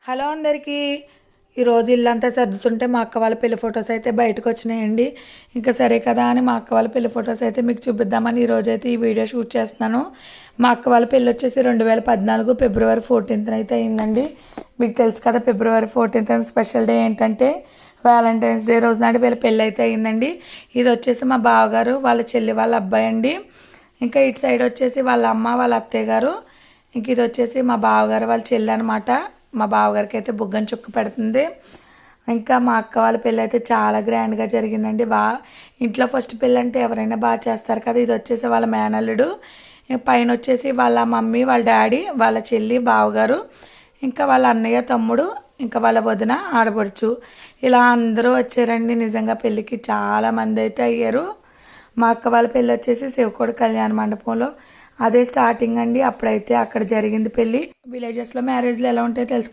Hello అందరికీ. ఈరోజు ఇల్లంతా సర్దుతుంటే మా అక్క వాళ్ళ పెళ్లి ఫొటోస్ అయితే బయటకు వచ్చినాయండి. ఇంకా సరే కదా అని మా అక్క వాళ్ళ పెళ్లి ఫొటోస్ అయితే మీకు చూపిద్దామని ఈరోజు అయితే ఈ వీడియో షూట్ చేస్తున్నాను. మా అక్క వాళ్ళ పెళ్ళి వచ్చేసి 2014 ఫిబ్రవరి 14th అయితే అయిందండి. మీకు తెలుసు కదా, ఫిబ్రవరి 14th స్పెషల్ డే ఏంటంటే వ్యాలంటైన్స్ డే రోజు నాడు వీళ్ళ పెళ్ళి అయితే అయిందండి. ఇది వచ్చేసి మా బావగారు వాళ్ళ చెల్లి వాళ్ళ అబ్బాయి అండి. ఇంకా ఇటు సైడ్ వచ్చేసి వాళ్ళ అమ్మ వాళ్ళ అత్తయ్య గారు. ఇంక ఇది వచ్చేసి మా బావగారు వాళ్ళ చెల్లి అనమాట. మా బావగారికి అయితే బుగ్గని చుక్క పెడుతుంది. ఇంకా మా అక్క వాళ్ళ పెళ్ళి అయితే చాలా గ్రాండ్గా జరిగిందండి. ఇంట్లో ఫస్ట్ పెళ్ళి అంటే ఎవరైనా బాగా చేస్తారు కదా. ఇది వచ్చేసి వాళ్ళ మేనల్లుడు, పైన వచ్చేసి వాళ్ళ మమ్మీ వాళ్ళ డాడీ వాళ్ళ చెల్లి బావగారు, ఇంకా వాళ్ళ అన్నయ్య తమ్ముడు, ఇంకా వాళ్ళ వదిన ఆడపడుచు, ఇలా అందరూ వచ్చారండి. నిజంగా పెళ్ళికి చాలా మంది అయితే అయ్యారు. మా అక్క వాళ్ళ పెళ్ళి వచ్చేసి శివకోడి కళ్యాణ మండపంలో, అదే స్టార్టింగ్ అండి. అప్పుడైతే అక్కడ జరిగింది పెళ్ళి. విలేజెస్లో మ్యారేజ్లు ఎలా ఉంటాయో తెలుసు కదా.